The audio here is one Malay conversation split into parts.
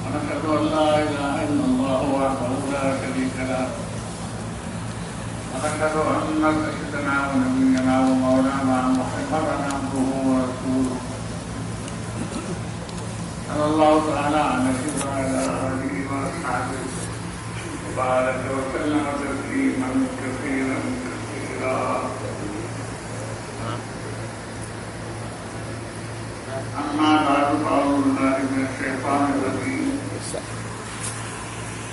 ونشهد أن لا إله إلا الله وحده لا شريك له ونشهد أن سيدنا ونبينا ومولانا محمدا عبده ورسوله صلى الله تعالى عليه وعلى آله وأصحابه وبارك وسلم تسليما كثيرا كثيرا. أما بعد فأعوذ بالله من الشيطان الرجيم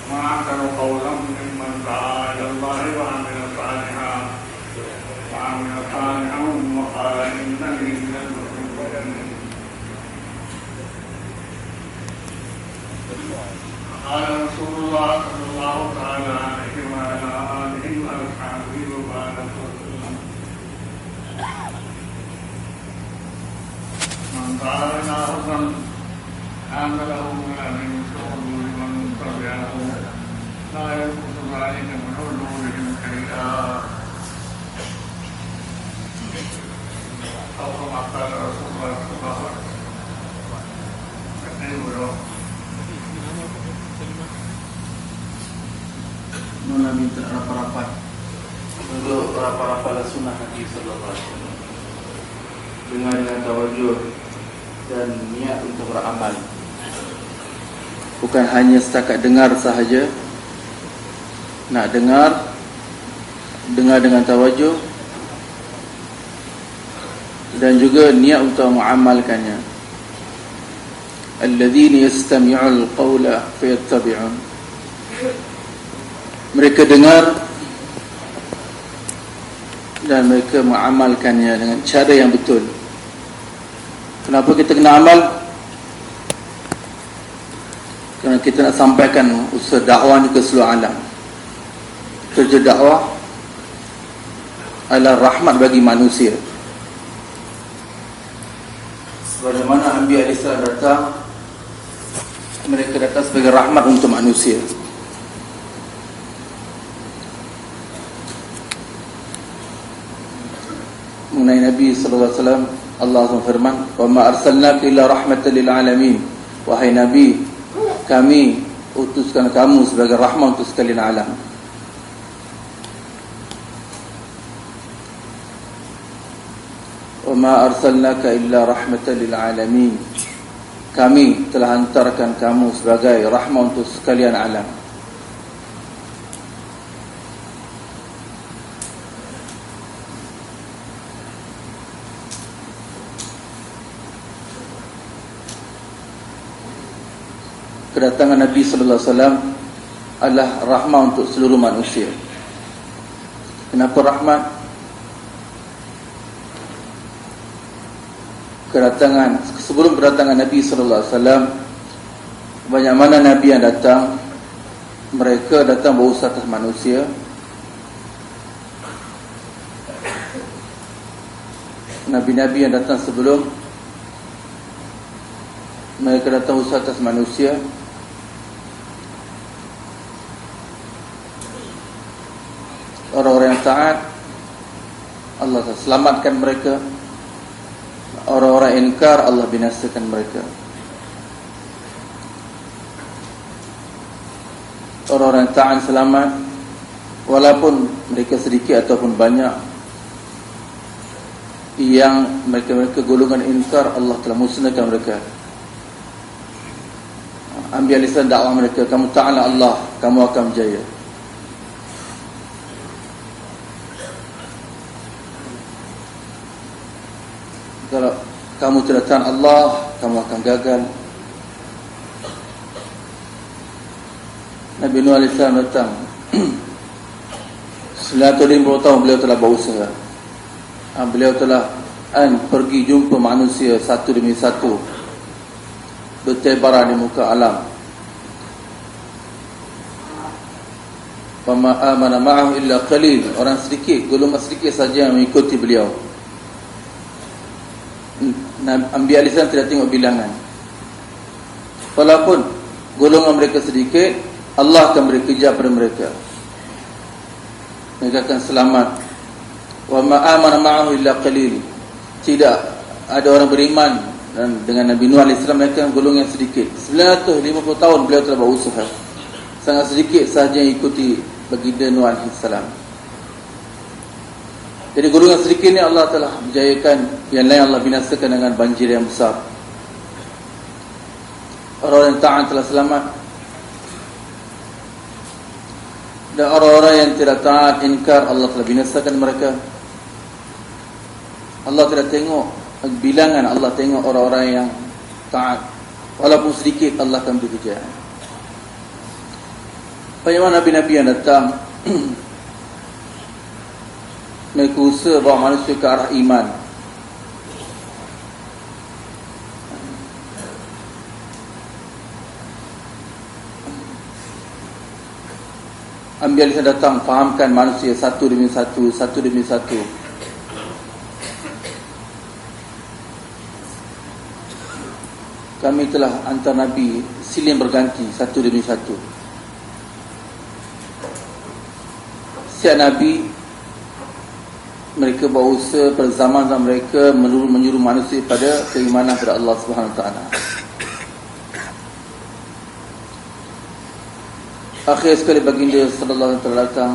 وما أحسن قولا ممن دعا إلى الله وعمل صالحا وقال إنني من المسلمين. قال رسول الله صلى الله تعالى عليه وعلى آله وأصحابه وبارك وسلم من قال ناهضا كان له من أهل الشهور ومن تبعه لا ينقص ذلك من علومهم شيئا أو كما قال رسول الله صلى الله عليه وسلم. Nona minta rapat-rapat untuk rapat-rapat sunnah Nabi Sallallahu Alaihi Wasallam dengan tawajuh dan niat untuk beramal, bukan hanya setakat dengar sahaja. Nak dengar dengan tawajuh dan juga niat untuk mengamalkannya. Alladzina yastami'ul qawla fayattabi'un. Mereka dengar dan mereka mengamalkannya dengan cara yang betul. Kenapa kita kena amal? Kerana kita nak sampaikan usaha dakwah ni ke seluruh alam. Kerja dakwah adalah rahmat bagi manusia. Sebagaimana Anbiya alaihi salam datang, mereka datang sebagai rahmat untuk manusia. Mengenai Nabi sallallahu alaihi wasallam, Allah berfirman, "Wa ma arsalnaka illa rahmatan lil alamin." Wahai Nabi, kami utuskan kamu sebagai rahmat untuk sekalian alam. Wa ma arsalnaka illa rahmatan lil alamin. Kami telah hantarkan kamu sebagai rahmat untuk sekalian alam. Kedatangan Nabi sallallahu alaihi wasallam adalah rahmat untuk seluruh manusia. Kenapa rahmat? Sebelum kedatangan Nabi sallallahu alaihi wasallam, banyak mana nabi yang datang, mereka datang berusaha atas manusia. Nabi-nabi yang datang sebelum, mereka datang berusaha atas manusia. Orang-orang yang taat, Allah selamatkan mereka. Orang-orang inkar, Allah binasakan mereka. Orang-orang yang taat selamat, walaupun mereka sedikit ataupun banyak. Yang mereka golongan inkar, Allah telah musnahkan mereka. Ambil lisan dakwah mereka, kamu ta'ala Allah, kamu akan berjaya. Kalau kamu tidak taat Allah, kamu akan gagal. Nabi Nuh AS datang 950 tahun beliau telah berusaha. Beliau telah pergi jumpa manusia satu demi satu, bertebaran di muka alam. Wa ma amana ma'ahu illa qalil. Orang sedikit, golongan sedikit saja yang mengikuti beliau. Anbiya alaihi salam tidak tengok bilangan. Walaupun golongan mereka sedikit, Allah akan beri kejar pada mereka. Mereka akan selamat. Wa ma amana ma'ahu illa qalil. Tidak ada orang beriman Dan dengan Nabi Nuh AS mereka golongan sedikit. 950 tahun beliau telah berusaha. Sangat sedikit sahaja yang ikuti baginda Nuh AS. Jadi golongan sedikit ni Allah telah berjayakan, yang lain Allah binasakan dengan banjir yang besar. Orang-orang yang taat telah selamat, dan orang-orang yang tidak taat, inkar, Allah telah binasakan mereka. Allah tidak tengok bilangan, Allah tengok orang-orang yang taat. Walaupun sedikit, Allah akan beri kejayaan. Bagaimana Nabi-Nabi yang datang mereka usaha bawa manusia ke arah iman. Ambil yang datang, fahamkan manusia satu demi satu, satu demi satu. Kami telah hantar Nabi silih berganti satu demi satu. Setiap Nabi mereka berusaha pada zaman-zaman mereka menyuruh manusia pada keimanan kepada Allah Subhanahu Wa Taala. Akhir sekali baginda sallallahu alaihi wasallam datang.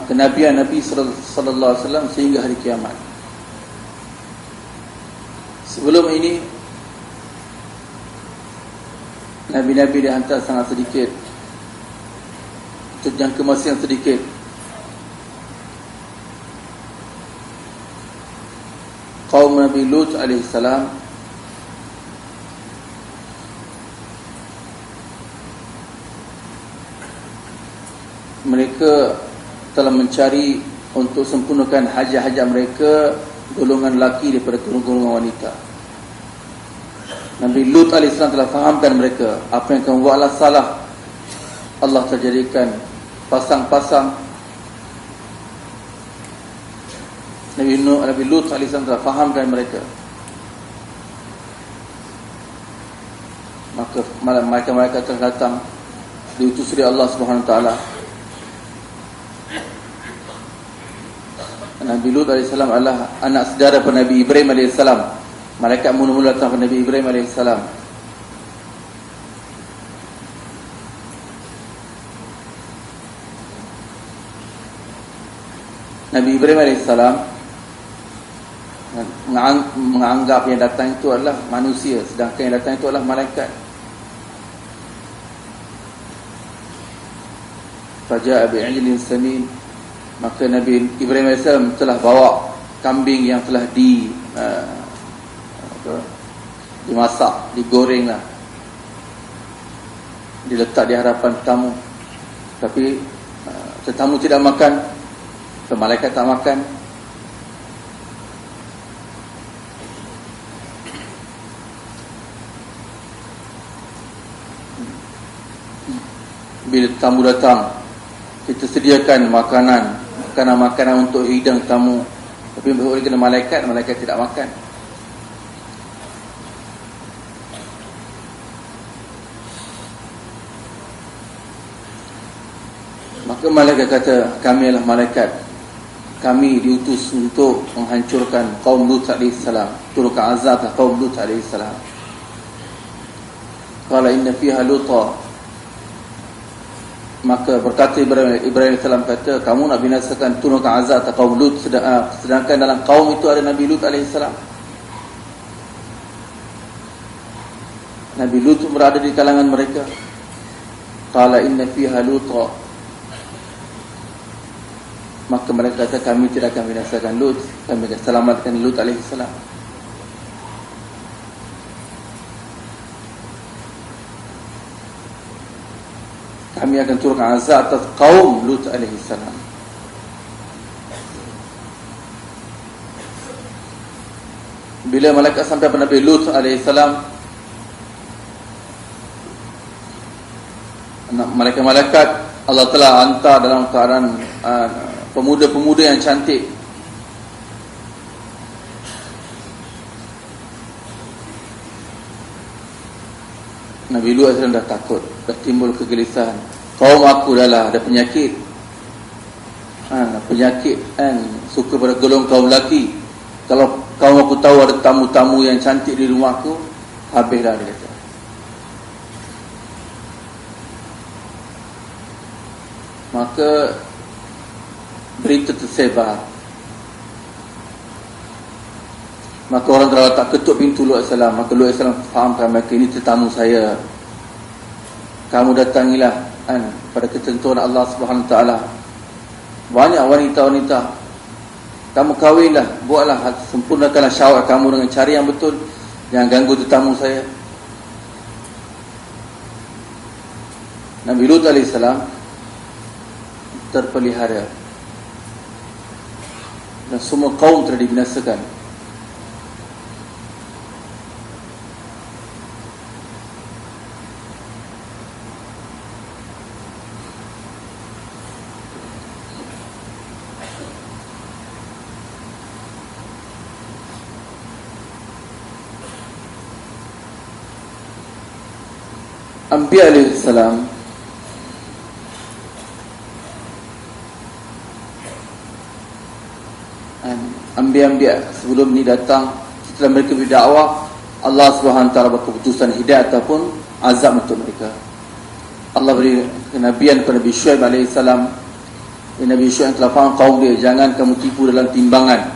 Kenabian Nabi sallallahu alaihi wasallam sehingga hari kiamat. Sebelum ini Nabi-Nabi dihantar sangat sedikit, untuk jangka masa yang sedikit. Kaum Nabi Lut alaihissalam mereka telah mencari untuk sempurnakan hajat-hajat mereka golongan lelaki daripada golongan wanita. Nabi Lut alaihissalam telah fahamkan mereka, apa yang kamu buatlah salah. Allah terjadikan pasang-pasang. Nabi Lut alaihissalam telah fahamkan mereka. Maka mereka telah datang, diutus oleh Allah Subhanahu Wa Taala. Nabi Lut alaihissalam adalah anak saudara pada Nabi Ibrahim alaihissalam. Malaikat mula-mula datang pada Nabi Ibrahim alaihissalam. Nabi Ibrahim alaihissalam menganggap yang datang itu adalah manusia, sedangkan yang datang itu adalah malaikat. Faja'a bi'ijlin samin. Maka Nabi Ibrahim AS telah bawa kambing yang telah dimasak, digoreng lah, diletak di hadapan tetamu. Tapi tetamu tidak makan, malaikat tak makan. Bila tamu datang, kita sediakan makanan untuk hidang tamu. Tapi oleh kerana malaikat tidak makan. Maka malaikat kata, kami adalah malaikat, kami diutus untuk menghancurkan kaum Lut alaihissalam, turunkan azab ke kaum Lut alaihissalam. Qala inna fiha Luta. Maka berkata Ibrahim AS kata, kamu nak binasakan, turunkan azab ke kaum Lut, sedangkan dalam kaum itu ada Nabi Lut alaihissalam. Nabi Lut berada di kalangan mereka. Qala inna fiha Luta. Maka mereka kata, kami tidak akan binasakan Lut, kami akan selamatkan Lut alaihissalam. Kami akan turunkan azab atas kaum Lut alaihissalam. Bila malaikat sampai pada Nabi Lut alaihissalam, malaikat Allah telah hantar dalam keadaan pemuda-pemuda yang cantik. Nabi Lut alaihissalam dah takut. dah timbul kegelisahan. Kaum aku dah lah ada penyakit, penyakit kan, suka pada golong kaum lelaki. Kalau kaum aku tahu ada tamu-tamu yang cantik di rumah aku, habislah, dia kata. Maka berita tersebar. Maka orang telah tak ketuk pintu Lut Salam. Maka Lut Salam fahamkan mereka, ini tetamu saya, kamu datangilah kan, pada ketentuan Allah Subhanahu Wa Taala. Banyak wanita-wanita, kamu kahwinlah, buatlah, sempurnakanlah syahwat kamu dengan cara yang betul, jangan ganggu tetamu saya. Nabi Lut AS terpelihara dan semua kaum telah dibinasakan. Anbiya alaihi salam Anbiya sebelum ni datang, setelah mereka berdakwah, Allah Subhanahu Taala berkeputusan hidayah ataupun azab untuk mereka. Allah beri kenabian kepada Nabi Syuaib alaihi salam. Nabi Syuaib telah faham kaum dia, jangan kamu tipu dalam timbangan.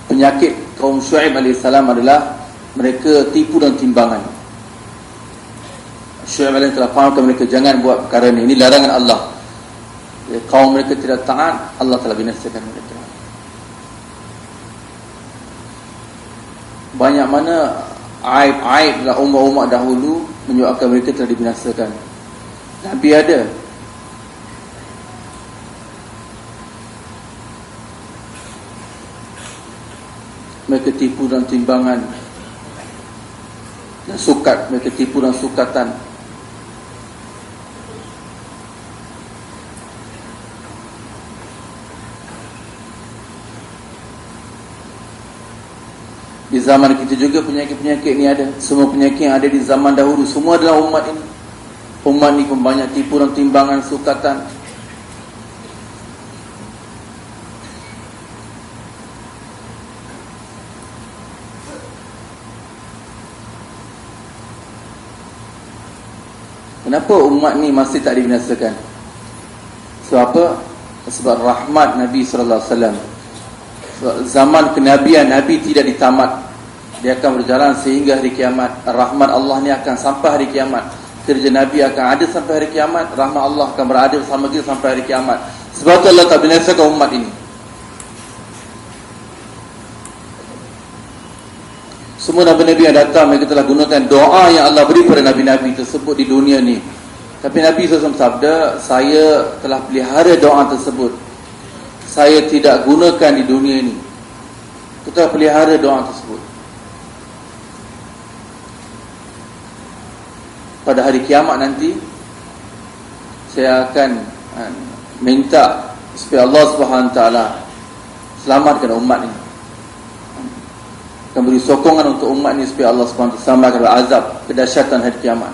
Penyakit kaum Syuaib alaihi salam adalah mereka tipu dalam timbangan. Syuaib alaihi telah fahamkan mereka, jangan buat perkara ini larangan Allah. Kaum mereka tidak taat, Allah telah binasakan mereka. Banyak mana aib-aib dalam umat-umat dahulu menyebabkan mereka telah dibinasakan. Nabi ada, mereka tipu dalam timbangan dan sukat, mereka tipu dalam sukatan. Di zaman kita juga penyakit-penyakit ni ada. Semua penyakit yang ada di zaman dahulu, semua adalah umat ini. Umat ni pun banyak tipu dan timbangan, sukatan. Kenapa umat ni masih tak dibinasakan? Sebab apa? Sebab rahmat Nabi SAW. Zaman kenabian Nabi tidak ditamat, dia akan berjalan sehingga hari kiamat. Rahmat Allah ni akan sampai hari kiamat. Kerja Nabi akan ada sampai hari kiamat. Rahmat Allah akan berada bersama kita sampai hari kiamat. Sebab itu Allah tak binasakan umat ini. Semua Nabi-Nabi yang datang, mereka telah gunakan doa yang Allah beri pada Nabi-Nabi tersebut di dunia ni. Tapi Nabi SAW sabda, saya telah pelihara doa tersebut, saya tidak gunakan di dunia ini. Kita pelihara doa tersebut. Pada hari kiamat nanti, saya akan minta supaya Allah Subhanahu Taala selamatkan umat ini. Akan beri sokongan untuk umat ini supaya Allah Subhanahu Taala selamatkan dari azab kedahsyatan hari kiamat.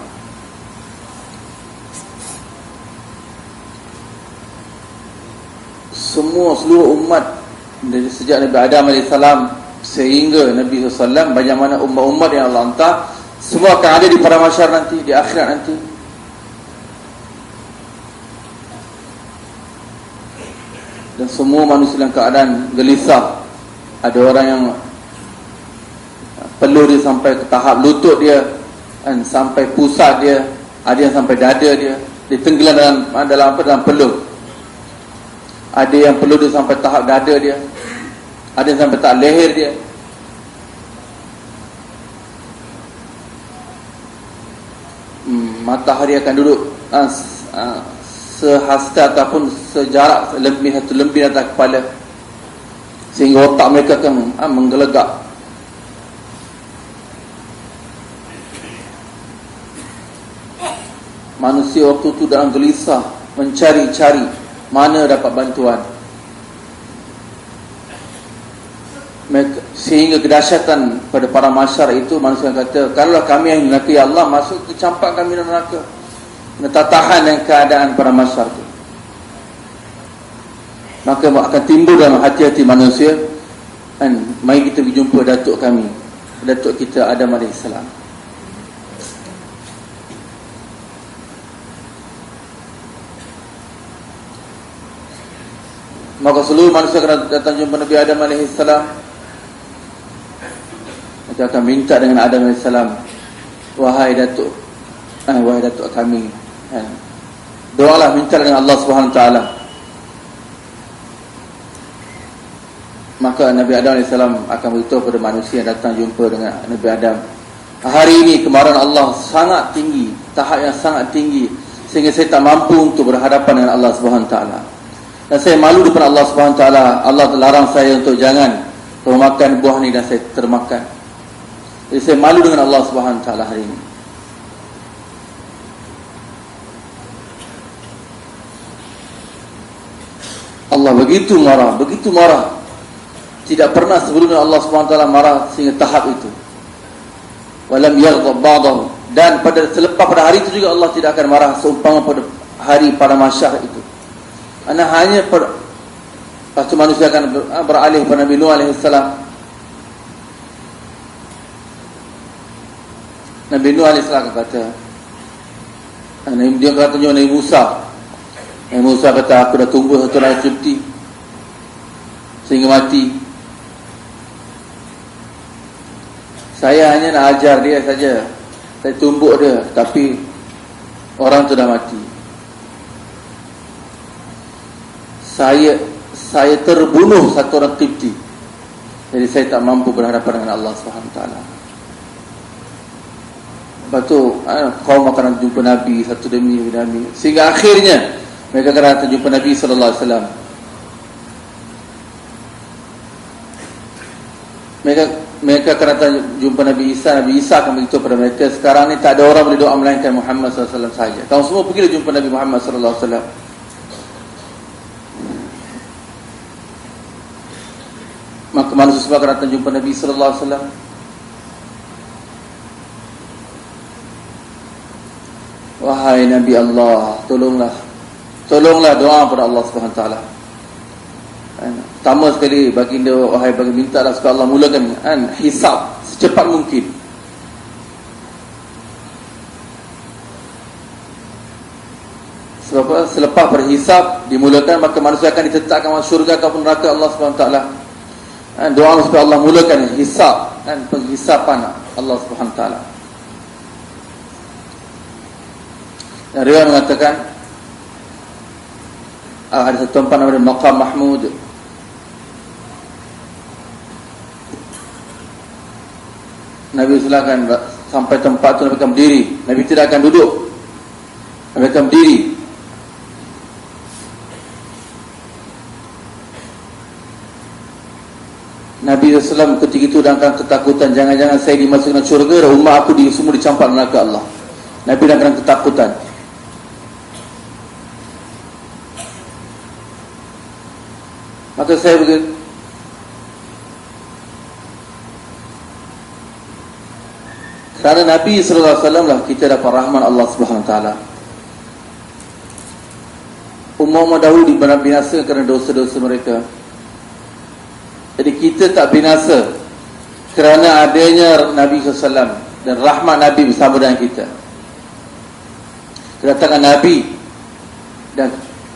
Seluruh umat dari sejak Nabi Adam AS sehingga Nabi SAW, banyak mana umat-umat yang Allah hantar, semua akan ada di padang mahsyar nanti, di akhirat nanti. Dan semua manusia dalam keadaan gelisah. Ada orang yang pelur dia sampai ke tahap lutut dia, dan sampai pusat dia, ada yang sampai dada dia, dia tenggelam dalam pelur. Ada yang pelur dia sampai tahap dada dia, ada yang sampai tahap leher dia. Matahari akan duduk sehasta ataupun sejarak lebih satu lembing atas kepala, sehingga otak mereka akan menggelegak. Manusia waktu itu dalam gelisah, mencari-cari mana dapat bantuan. Sehingga kedahsyatan pada para masyarakat itu, manusia kata, kalaulah kami yang neraka, ya Allah, masuk ke campak kami dalam neraka. Tatahan dengan keadaan para masyarakat itu, maka akan timbul dalam hati-hati manusia, dan mari kita berjumpa datuk kami, datuk kita Adam AS. Maka seluruh manusia akan datang jumpa Nabi Adam AS. Mereka akan minta dengan Adam AS, wahai datuk kami, doalah, minta dengan Allah Subhanahu Wa Taala. Maka Nabi Adam AS akan beritahu kepada manusia yang datang jumpa dengan Nabi Adam, hari ini kemarahan Allah sangat tinggi, tahap yang sangat tinggi, sehingga saya tak mampu untuk berhadapan dengan Allah Subhanahu Wa Taala, dan saya malu depan Allah Subhanahu Wa Taala. Allah larang saya untuk jangan makan buah ni, dan saya termakan. Jadi saya malu dengan Allah Subhanahu Wa Taala hari ini. Allah begitu marah, tidak pernah sebelumnya Allah SWT marah sehingga tahap itu. Walam yaghdab ba'dahu, dan pada hari itu juga Allah tidak akan marah seumpama pada hari pada masyar itu. Hanya pasti manusia akan beralih pada Nabi Nuh AS. Nabi Nuh AS kata, dia kata Nabi Musa. Musa kata, aku dah tunggu satu rakyat cuti sehingga mati. Saya hanya nak ajar dia saja, saya tumbuk dia, tapi orang tu dah mati. Saya terbunuh satu orang Qibti, jadi saya tak mampu berhadapan dengan Allah SWT. Lepas tu kaum akan jumpa Nabi satu demi Nabi, sehingga akhirnya mereka akan datang jumpa Nabi SAW. Mereka akan datang jumpa Nabi Isa. Nabi Isa akan beritahu pada mereka, sekarang ni tak ada orang boleh doa melainkan Muhammad SAW saja. Kamu semua pergilah jumpa Nabi Muhammad SAW. Maka manusia semua akan datang jumpa Nabi SAW. Wahai Nabi Allah, tolonglah doa kepada Allah Subhanahu Wa Taala. Pertama sekali baginda, wahai baginda, mintalah supaya Allah mulakan hisab secepat mungkin. Sebab selepas berhisab dimulakan, maka manusia akan ditetapkan masuk syurga ataupun neraka Allah Subhanahu Wa Taala. Doa supaya Allah mulakan hisab dan penghisapan Allah Subhanahu Wa Taala. Dan riwayat mengatakan, ada satu tempat namanya Maqam Mahmud. Nabi silakan sampai tempat itu, Nabi akan berdiri. Nabi tidak akan duduk, Nabi akan berdiri. Nabi SAW ketika itu dalam ketakutan, jangan-jangan saya dimasukkan syurga dan umat aku semua dicampur neraka Allah. Nabi dalam ketakutan. Maka saya begitu, kerana Nabi SAW lah kita dapat rahmat Allah Subhanahu Wa Taala. Umat dahulu dibinasakan kerana dosa-dosa mereka. Jadi kita tak binasa kerana adanya Nabi SAW dan rahmat Nabi bersama dengan kita. Kedatangan Nabi dan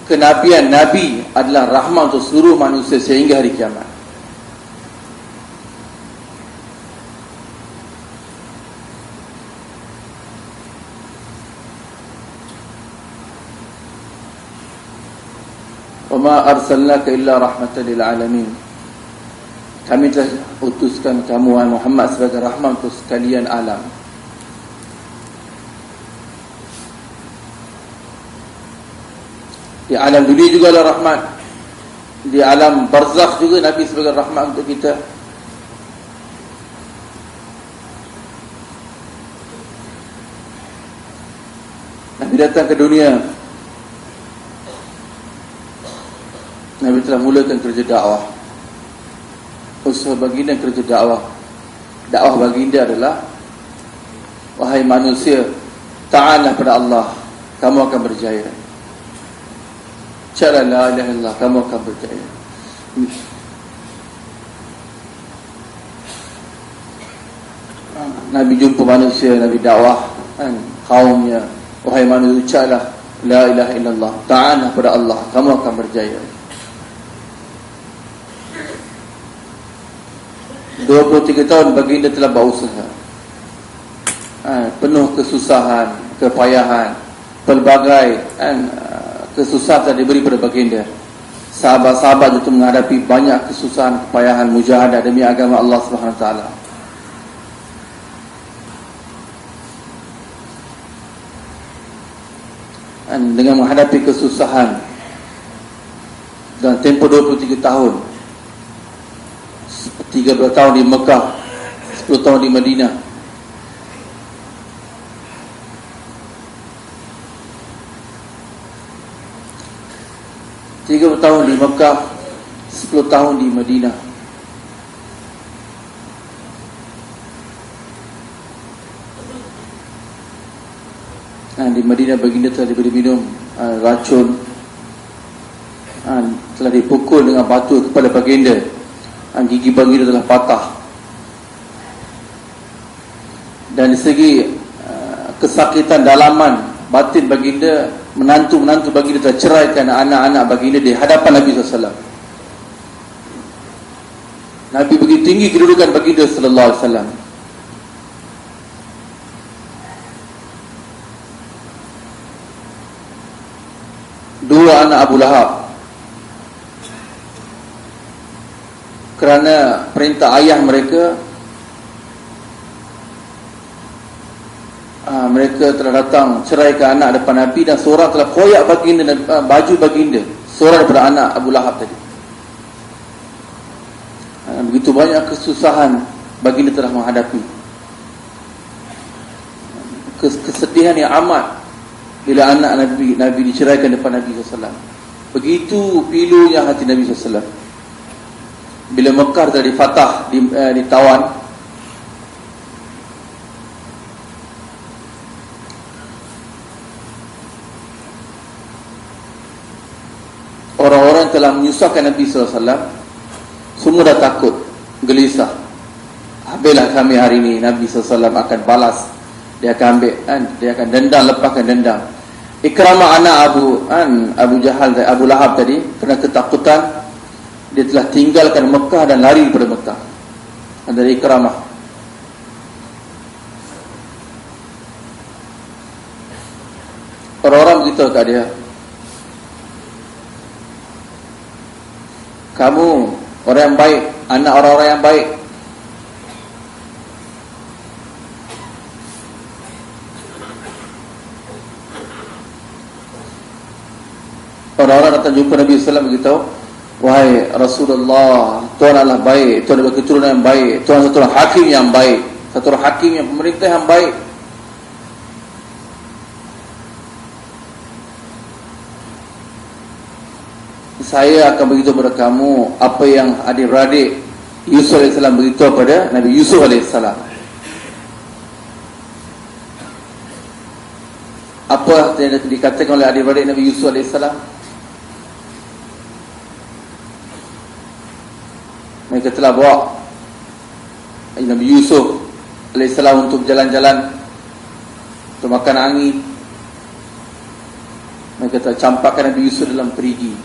kenabian Nabi adalah rahmat untuk seluruh manusia sehingga hari kiamat. Wa ma arsalnaka illa rahmatan lil alamin. Kami telah utuskan kamu wahai Muhammad sebagai rahmat untuk sekalian alam. Di alam dunia juga adalah rahmat, di alam barzakh juga Nabi sebagai rahmat untuk kita. Nabi datang ke dunia, Nabi telah mulakan kerja dakwah. Usaha baginda kerja dakwah. Dakwah baginda adalah, wahai manusia, ta'alah pada Allah, kamu akan berjaya. Ucaplah la ilaha illallah, kamu akan berjaya. Nabi jumpa manusia, Nabi dakwah kan, kaumnya, wahai manusia, ucaplah la ilaha illallah, ta'anah pada Allah, kamu akan berjaya. 23 tahun baginda telah berusaha, penuh kesusahan, kepayahan, pelbagai kesusahan telah diberi pada baginda. Sahabat-sahabat itu menghadapi banyak kesusahan, kepayahan, mujahadah demi agama Allah Subhanahu Wa Taala. Dengan menghadapi kesusahan dalam tempoh 23 tahun, 13 tahun di Mekah, 10 tahun di Madinah. Tiga tahun di Mekah, 10 tahun di Madinah. Di Madinah baginda telah diberi minum racun, telah dipukul dengan batu kepala baginda, gigi baginda telah patah. Dan dari segi kesakitan dalaman batin baginda, menantu baginda telah ceraikan anak-anak baginda di hadapan Nabi SAW. Nabi begitu tinggi kedudukan baginda sallallahu alaihi wasallam. Dua anak Abu Lahab, kerana perintah ayah mereka, mereka telah datang ceraikan anak depan Nabi, dan seorang telah koyak baginda, baju baginda, seorang daripada anak Abu Lahab tadi. Begitu banyak kesusahan baginda telah menghadapi, kesedihan yang amat bila anak Nabi diceraikan depan Nabi SAW. Begitu pilunya hati Nabi SAW. Bila Mekah telah difatah, ditawan, orang-orang telah menyusahkan Nabi SAW, semua dah takut, gelisah. Habislah kami hari ini, Nabi SAW akan balas. Dia akan ambil, dia akan dendam, lepaskan dendam. Ikramah anak Abu Jahal, Abu Lahab tadi, kerana ketakutan, dia telah tinggalkan Mekah dan lari daripada Mekah. Dari Ikramah. Orang-orang beritahu kat dia, kamu orang yang baik, anak orang-orang yang baik. Orang-orang datang jumpa Nabi SAW beritahu, wahai Rasulullah, Tuhan adalah baik, Tuhan adalah keturunan yang baik, Tuhan satu orang hakim yang baik, satu orang hakim yang pemerintah yang baik. Saya akan beritahu kepada kamu apa yang adik-beradik Yusuf AS beritahu kepada Nabi Yusuf AS. Apa yang dikatakan oleh adik-beradik Nabi Yusuf AS? Mereka telah bawa Nabi Yusuf AS untuk jalan-jalan, untuk makan angin. Mereka telah campakkan Nabi Yusuf dalam perigi,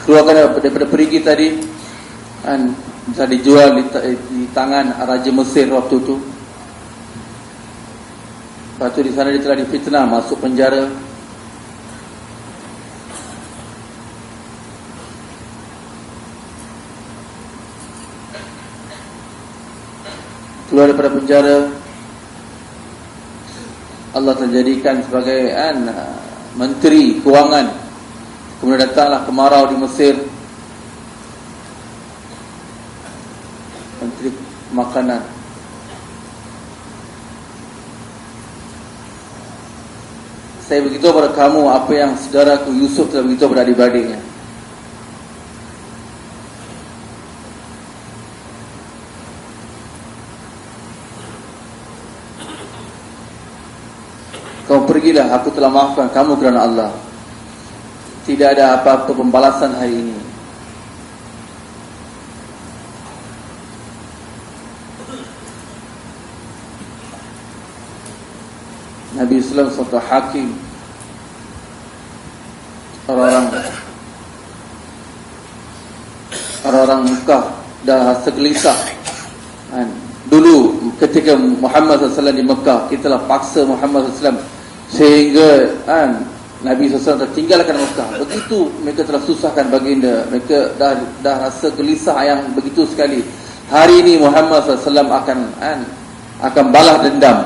keluarkan daripada perigi tadi, bisa dijual di tangan Raja Mesir waktu itu. Lepas tu di sana dia telah difitnah, masuk penjara. Keluar daripada penjara, Allah telah jadikan sebagai menteri kewangan. Kemudian datanglah kemarau di Mesir, menteri makanan. Saya beritahu kepada kamu apa yang saudaraku Yusuf telah beritahu kepada adik-beradiknya. kamu pergilah, aku telah maafkan kamu kerana Allah. Tidak ada apa-apa pembalasan hari ini. Nabi Islam satu hakim, orang-orang Mekah dah rasa gelisah. Dulu ketika Muhammad SAW di Mekah, kita lah paksa Muhammad SAW sehingga Nabi SAW tertinggalkan Mekah. Begitu mereka telah susahkan baginda, mereka dah rasa gelisah yang begitu sekali. Hari ini Muhammad SAW akan balas dendam.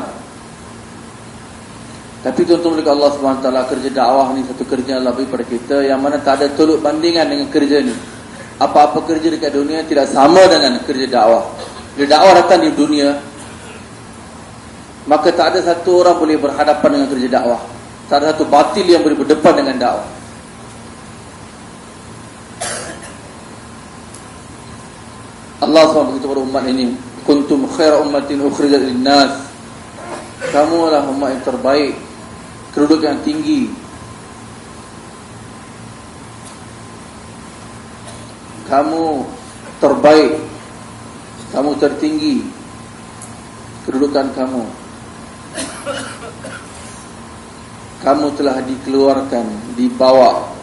Tapi tuan-tuan mereka Allah SWT, kerja dakwah ni satu kerja yang lebih pada kita, yang mana tak ada tolak bandingan dengan kerja ni. Apa-apa kerja dekat dunia tidak sama dengan kerja dakwah. Bila dakwah datang di dunia, maka tak ada satu orang boleh berhadapan dengan kerja dakwah. Tak ada satu batil yang boleh berdepan dengan dakwah. Allah SWT berkata kepada umat ini, kuntum khaira ummatin ukhrijat linnas. Kamu adalah umat yang terbaik, kedudukan yang tinggi. Kamu terbaik, kamu tertinggi, kedudukan kamu. Kamu telah dikeluarkan, dibawa.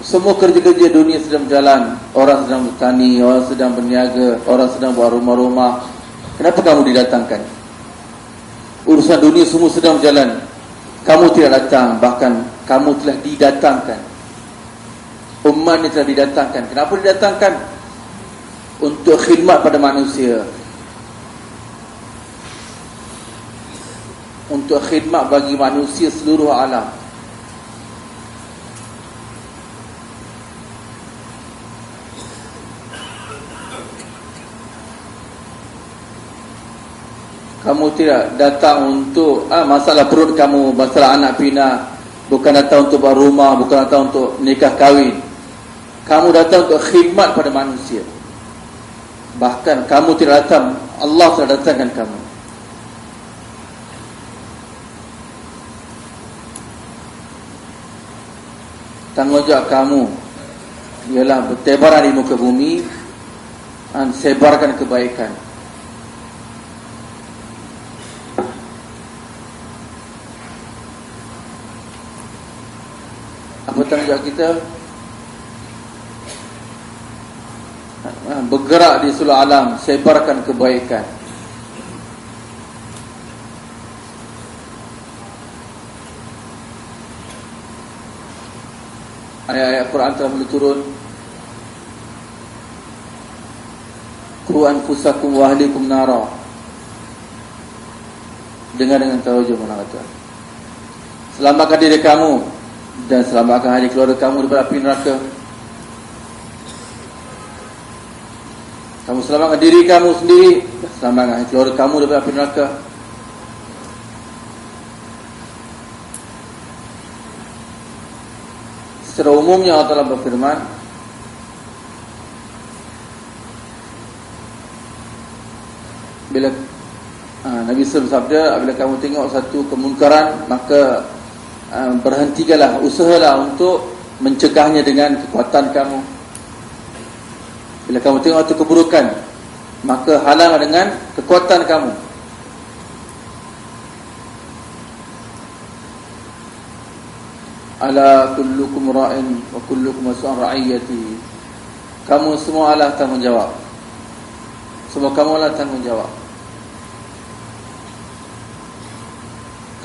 Semua kerja-kerja dunia sedang berjalan. Orang sedang bertani, orang sedang berniaga, orang sedang buat rumah-rumah. Kenapa kamu didatangkan? Urusan dunia semua sedang berjalan, kamu tidak datang. Bahkan kamu telah didatangkan. Umat ini telah didatangkan. Kenapa didatangkan? Untuk khidmat pada manusia, untuk khidmat bagi manusia seluruh alam. Kamu tidak datang untuk masalah perut kamu, masalah anak pinak. Bukan datang untuk buat rumah, bukan datang untuk nikah kahwin. Kamu datang untuk khidmat pada manusia. Bahkan kamu tidak datang, Allah telah datangkan kamu. Tanggungjawab kamu ialah bertebaran di muka bumi dan sebarkan kebaikan. Apa tanggungjawab kita? Bergerak di seluruh alam, sebarkan kebaikan. Ayat-ayat Quran telah mula turun. Qu anfusakum wa ahlikum nara. Dengar dengan tawajuh mana kata. Selamatkan diri kamu dan selamatkan ahli keluarga kamu daripada api neraka. Kamu selamatkan diri kamu sendiri, selamatkan keluarga kamu daripada api neraka. Secara umumnya Allah Ta'ala berfirman, bila Nabi SAW bersabda, bila kamu tengok satu kemungkaran, maka berhentikanlah, usahalah untuk mencegahnya dengan kekuatan kamu. Bila kamu tengok satu keburukan, maka halanglah dengan kekuatan kamu. Ala kullukum ra'in wa kullukum mas'ulun ra'iyati. Kamu semua adalah tanggungjawab. Semua kamu adalah tanggungjawab.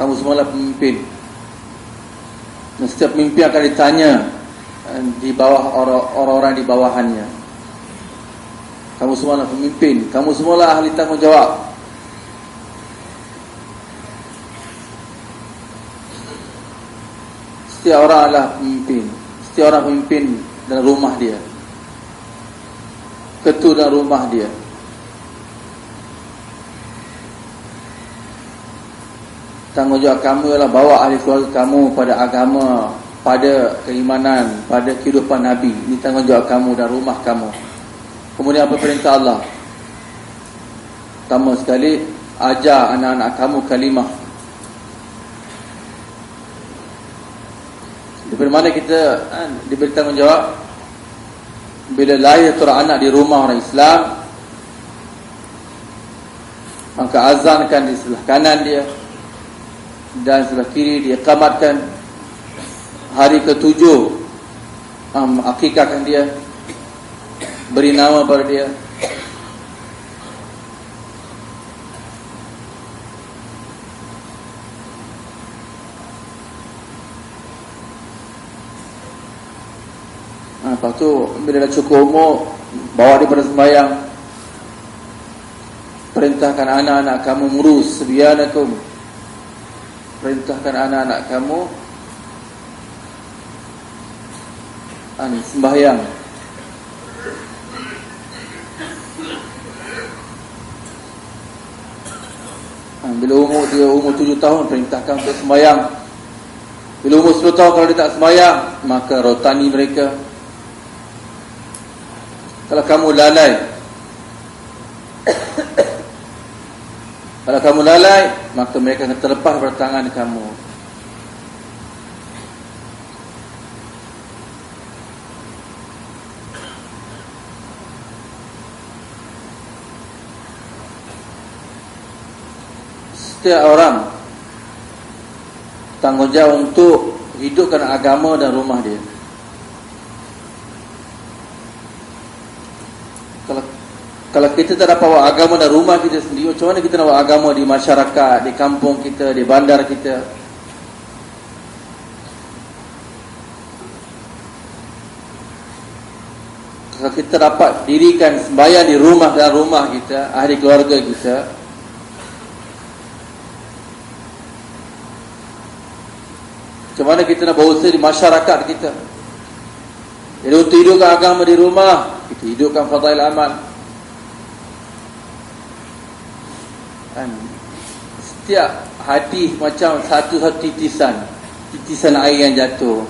Kamu semua adalah pemimpin. Dan setiap pemimpin akan ditanya di bawah orang-orang di bawahannya. Kamu semua adalah pemimpin. Kamu semua adalah ahli tanggungjawab. Setiap orang adalah pemimpin. Setiap orang pemimpin dalam rumah dia, ketua dalam rumah dia. Tanggungjawab kamu ialah bawa ahli keluarga kamu pada agama, pada keimanan, pada kehidupan Nabi. Ini tanggungjawab kamu dan rumah kamu. Kemudian apa perintah Allah? Pertama sekali, ajar anak-anak kamu kalimah. Daripada mana kita diberi tanggungjawab? Bila lahir seorang anak di rumah orang Islam, maka azankan di sebelah kanan dia dan sebelah kiri diiqamatkan. Hari ke-7 akikahkan dia, beri nama pada dia. Lepas tu bila dah cukup umur, bawa dia pada sembahyang. Perintahkan anak-anak kamu murus sebianakum. Perintahkan anak-anak kamu sembahyang. Bila dia umur 7 tahun, perintahkan untuk sembahyang. Bila umur 10 tahun kalau dia tak sembahyang, maka rotani mereka. Kalau kamu lalai maka mereka akan terlepas pada tangan kamu. Setiap orang tanggungjawab untuk hidupkan agama dan rumah dia. Kalau kita tak dapat bawa agama dan rumah kita sendiri, macam mana kita nak bawa agama di masyarakat, di kampung kita, di bandar kita? Kalau kita dapat dirikan sembahyang di rumah dan rumah kita, ahli keluarga kita, macam mana kita nak berusaha di masyarakat kita? Jadi untuk hidupkan agama di rumah, kita hidupkan fadail amal. Setiap hadis macam satu titisan air yang jatuh.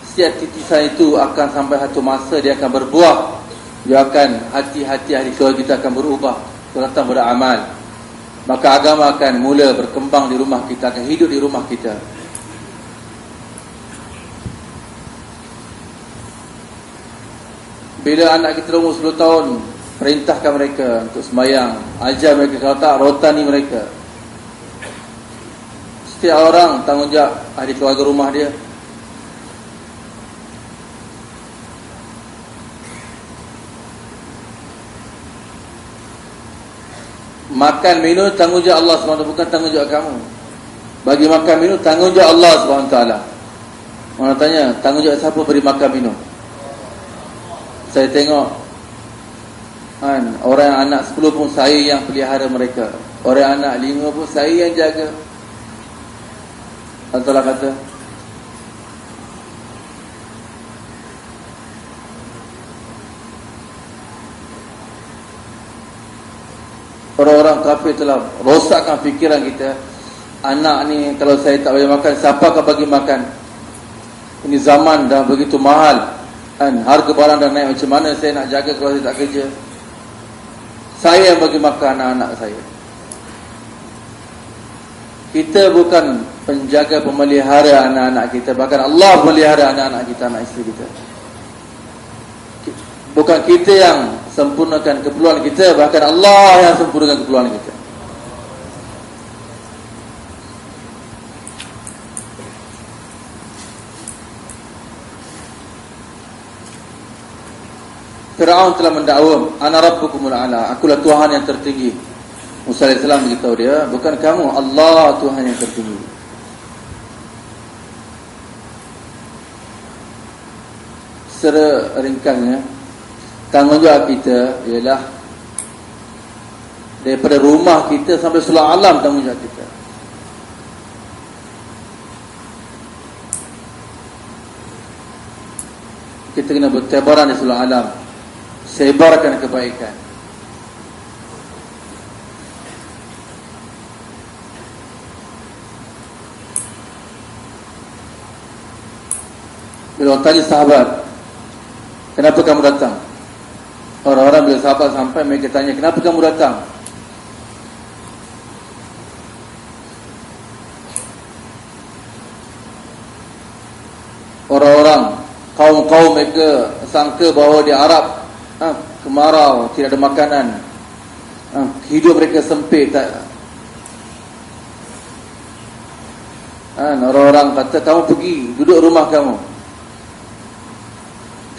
Setiap titisan itu akan sampai satu masa dia akan berbuah. Dia akan, hati-hati ahli keluarga kita akan berubah, datang beramal. Maka agama akan mula berkembang di rumah kita, akan hidup di rumah kita. Bila anak kita umur 10 tahun, perintahkan mereka untuk sembahyang, ajar mereka, kalau tak rotani mereka. Setiap orang tanggungjawab ahli keluarga rumah dia. Makan minum tanggungjawab Allah SWT, bukan tanggungjawab kamu. Bagi makan minum tanggungjawab Allah SWT. Orang tanya, tanggungjawab siapa beri makan minum? Saya tengok orang anak 10 pun saya yang pelihara mereka. Orang anak 5 pun saya yang jaga. Allah Ta'ala kata, orang-orang kafir telah rosakkan fikiran kita. Anak ni kalau saya tak bagi makan, siapa akan bagi makan? Ini zaman dah begitu mahal, harga barang dah naik. Macam mana saya nak jaga kalau saya tak kerja? Saya yang bagi makan anak-anak saya. Kita bukan penjaga pemelihara anak-anak kita, bahkan Allah memelihara anak-anak kita, anak isteri kita. Bukan kita yang sempurnakan keperluan kita, bahkan Allah yang sempurnakan keperluan kita. Fir'aun telah mendakwa, ana rabbukumul a'la, akulah Tuhan yang tertinggi. Musa AS beritahu dia, bukan kamu, Allah Tuhan yang tertinggi. Secara ringkasnya, tanggungjawab kita ialah daripada rumah kita sampai seluruh alam, tanggungjawab kita. Kita kena bertebaran di seluruh alam, sebarkan kebaikan. Bila orang tanya sahabat, kenapa kamu datang? Orang-orang bila sahabat sampai, mereka tanya, kenapa kamu datang? kaum mereka sangka bahawa di Arab kemarau, tidak ada makanan, hidup mereka sempit. Orang-orang kata, kamu pergi duduk rumah kamu,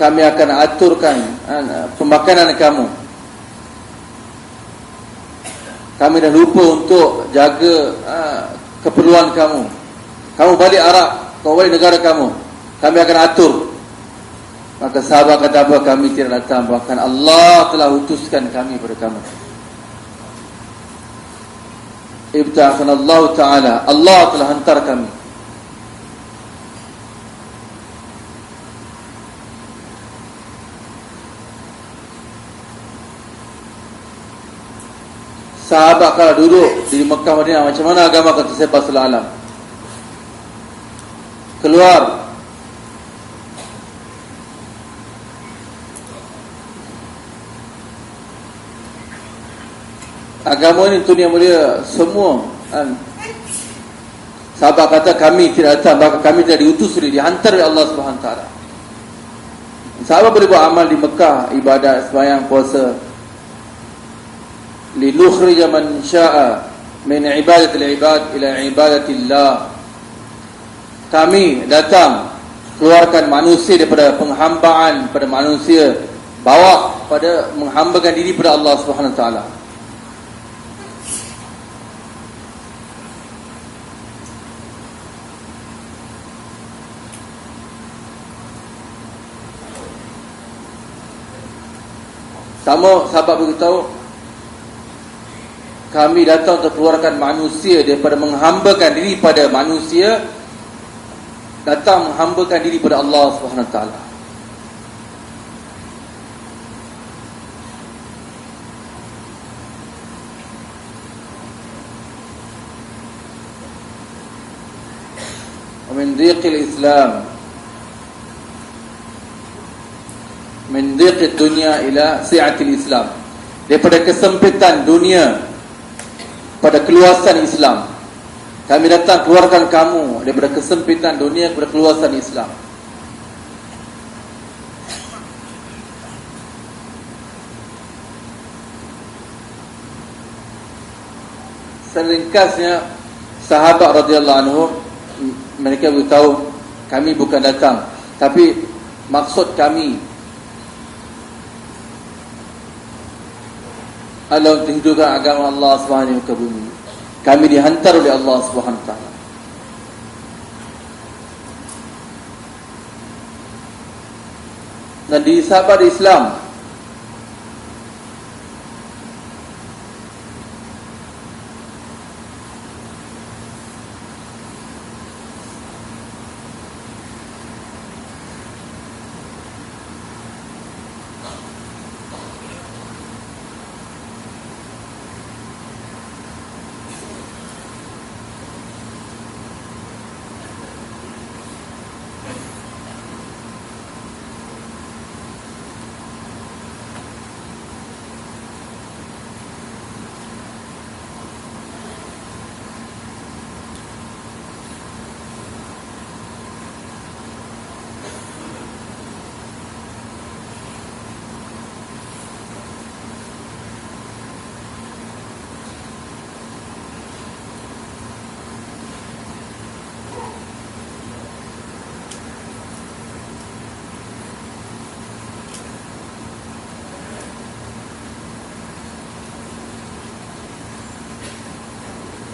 kami akan aturkan pemakanan kamu. Kami dah lupa untuk jaga keperluan kamu. Kamu balik Arab, kamu balik negara kamu, kami akan atur. Maka sahabat kata apa? Kami tidak datang, bahkan Allah telah utuskan kami kepada kamu. Ibta'asanallahu ta'ala, Allah telah hantar kami. Sahabat kalau duduk di Mekah Madinah, macam mana agama akan tersebar seluruh alam? Keluar, agama ini dunia mulia semua. Sahabat kata kami tidak datang, bahkan kami tidak diutus, dihantar oleh Allah Subhanahu Wa Taala. Sahabat boleh buat amal di Mekah, ibadat, sembahyang, puasa. Linukhrija man syaa min ibadatil ibad ila ibadatillah. Kami datang keluarkan manusia daripada penghambaan pada manusia, bawa pada menghambakan diri pada Allah Subhanahu Wa Taala. Sama sahabat beritahu, kami datang untuk keluarkan manusia daripada menghambakan diri pada manusia, datang menghambakan diri pada Allah Subhanahu Wa Taala. Min dhiqil Islam, min dhiqid dunya ila si'atil Islam. Daripada kesempitan dunia pada keluasan Islam. Kami datang keluarkan kamu daripada kesempitan dunia kepada keluasan Islam. Seringkasnya sahabat radhiyallahu anhum mereka beritahu, kami bukan datang, tapi maksud kami adalah untuk hidupkan agama Allah Subhanahu ke bumi. Kami dihantar oleh Allah Subhanahu Wa Taala. Dan di sahabat Islam,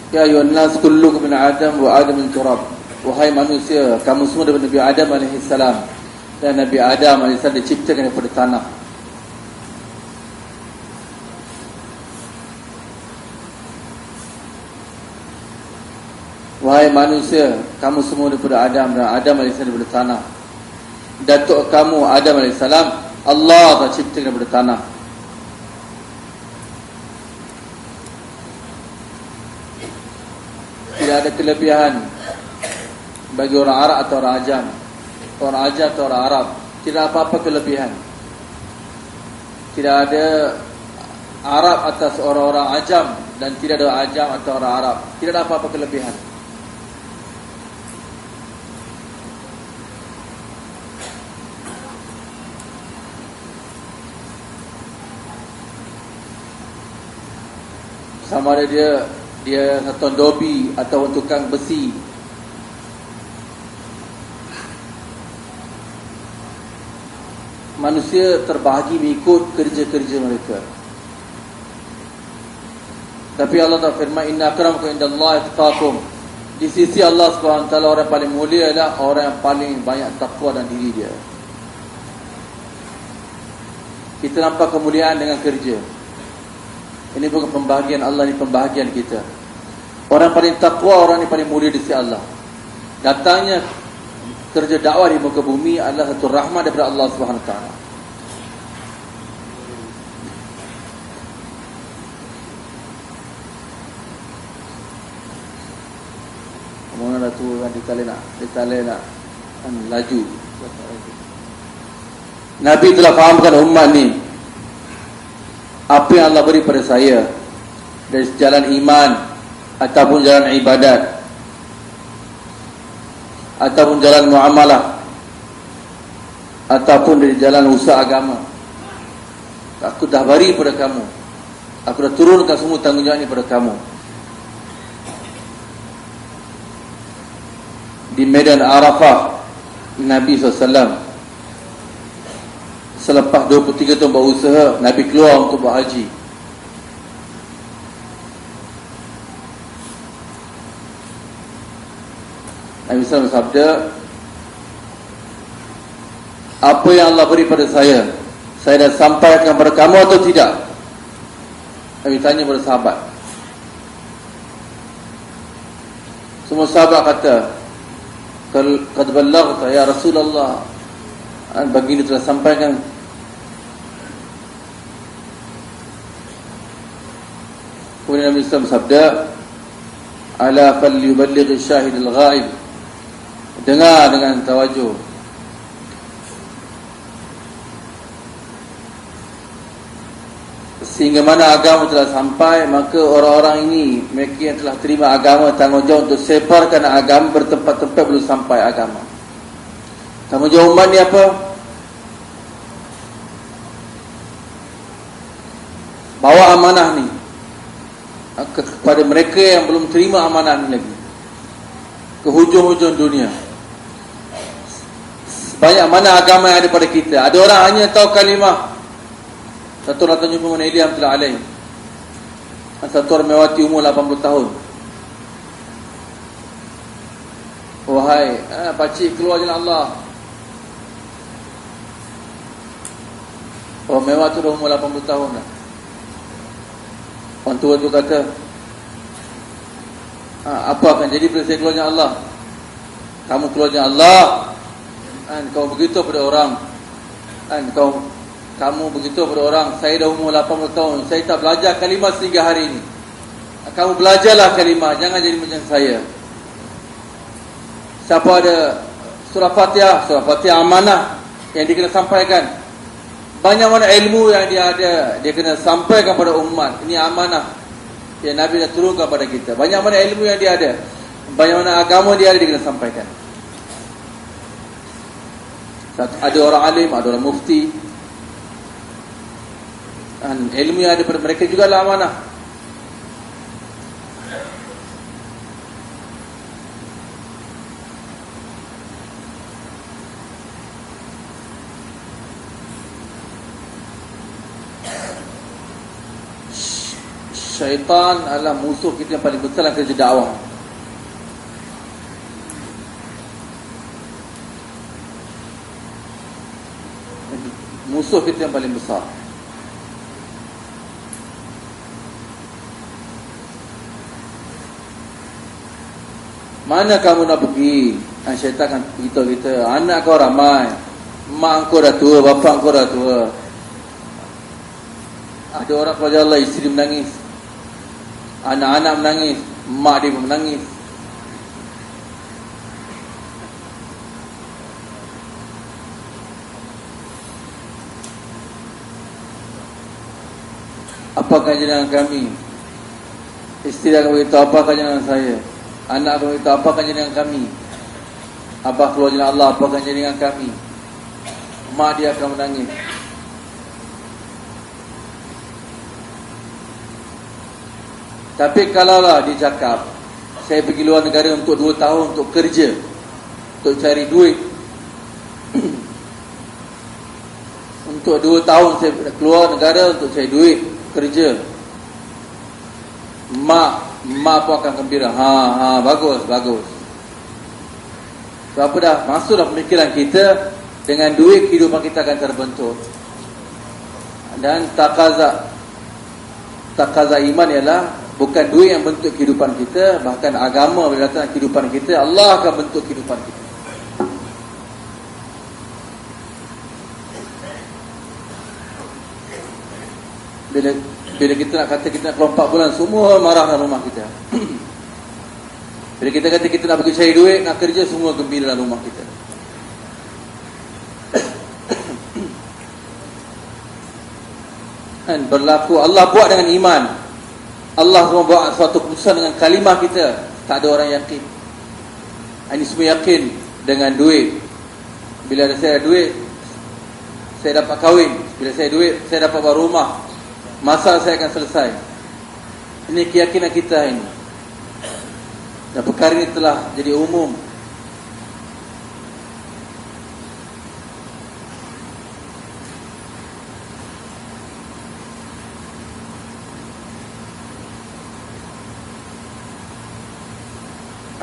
ya ayuhan nas kullukum min Adam wa Adam min turab. Wahai manusia, kamu semua daripada Nabi Adam alaihissalam, dan Nabi Adam alaihissalam diciptakan daripada tanah. Wahai manusia, kamu semua daripada Adam, dan Adam alaihissalam daripada tanah. Datuk kamu Adam alaihissalam, Allah telah ciptakan daripada tanah. Tidak ada kelebihan bagi orang Arab atau orang Ajam, orang Ajam atau orang Arab. Tidak apa-apa kelebihan. Tidak ada Arab atas orang-orang Ajam, dan tidak ada Ajam atau orang Arab. Tidak ada apa-apa kelebihan. sama ada dia satu dobi atau tukang besi. Manusia terbahagi mengikut kerja-kerja mereka. Tapi Allah tak firman inna akramakum indallahi atqakum. Di sisi Allah SWT orang yang paling mulia adalah orang yang paling banyak takwa dalam diri dia. Kita nampak kemuliaan dengan kerja. Ini bukan pembahagian Allah, ini pembahagian kita. Orang paling takwa, orang yang paling mulia di sisi Allah. Datangnya kerja dakwah di muka bumi adalah satu rahmat daripada Allah SWT. Mana tu kan ditale nak laju. Nabi telah fahamkan umat ni apa yang Allah beri pada saya dari jalan iman ataupun jalan ibadat ataupun jalan muamalah ataupun dari jalan usaha agama. Aku dah beri pada kamu. Aku dah turunkan semua tanggungjawab ini pada kamu. Di medan Arafah, Nabi SAW selepas 23 tahun berusaha, Nabi keluar untuk berhaji. Nabi SAW bersabda, apa yang Allah beri pada saya dah sampaikan kepada kamu atau tidak? Nabi tanya kepada sahabat. Semua sahabat kata, qad ballaghta ya Rasulullah, baginda telah sampaikan. Kemudian Nabi SAW bersabda, ala falyuballigh syahid al-ghaib. Dengar dengan tawajuh. Sehingga mana agama telah sampai, maka orang-orang ini, mereka yang telah terima agama, tanggungjawab untuk sebarkan agama bertempat-tempat belum sampai agama. Tanggungjawab umat ni apa? Bawa amanah ni kepada mereka yang belum terima amanah ni lagi, ke hujung-hujung dunia. Banyak mana agama yang ada pada kita. Ada orang hanya tahu kalimah. Satu orang tanya Muhammad Ilham telah alaih. Satu orang melewati umur 80 tahun. Wahai pakcik, keluar jalan Allah. Orang mewah tu dah umur 80 tahun dah. Orang tua tu kata, apa akan jadi bila saya keluar jalan Allah? Kamu keluar jalan Allah, kau begitu pada orang, kamu begitu pada orang, saya dah umur 80 tahun, saya tak belajar kalimah sehingga hari ini. Kamu belajarlah kalimah, jangan jadi macam saya. Siapa ada surah Fatihah amanah yang dia kena sampaikan. Banyak mana ilmu yang dia ada, dia kena sampaikan pada umat. Ini amanah yang Nabi dah turunkan pada kita. Banyak mana ilmu yang dia ada, banyak mana agama dia ada, dia kena sampaikan. Ada orang alim, ada orang mufti, dan ilmu yang ada pada mereka juga adalah amanah. Syaitan adalah musuh kita yang paling besar dalam kerja dakwah. Musuh kita yang paling besar. Mana kamu nak pergi? Syaitan akan beritahu kita, anak kau ramai, mak kau dah tua, bapak kau dah tua. Ada orang keluar Allah, isteri menangis, anak-anak menangis, mak dia pun menangis. Apakah jenayah kami? Isteri akan beritahu, apakah jenayah saya? Anak akan beritahu, apakah jenayah kami? Abah keluar jenayah Allah, apakah jenayah kami? Mak dia akan menangis. Tapi kalaulah dia cakap, saya pergi luar negara untuk 2 tahun untuk kerja, untuk cari duit, untuk 2 tahun saya keluar negara untuk cari duit, kerja, mak pun akan gembira. Bagus. Sebab apa dah? Masuklah pemikiran kita, dengan duit kehidupan kita akan terbentuk. Dan takaza iman ialah bukan duit yang bentuk kehidupan kita, bahkan agama bila datang kehidupan kita, Allah akan bentuk kehidupan kita. Bila kita nak kata kita nak keluar 4 bulan, semua marah dalam rumah kita. Bila kita kata kita nak pergi cari duit, nak kerja, semua gembira dalam rumah kita. Dan berlaku, Allah buat dengan iman. Allah semua buat suatu keputusan dengan kalimah kita. Tak ada orang yakin. Ini semua yakin dengan duit. Bila saya ada duit, saya dapat kahwin. Bila saya ada duit, saya dapat buat rumah. Masalah saya akan selesai. Ini keyakinan kita ini. Dan perkara ini telah jadi umum.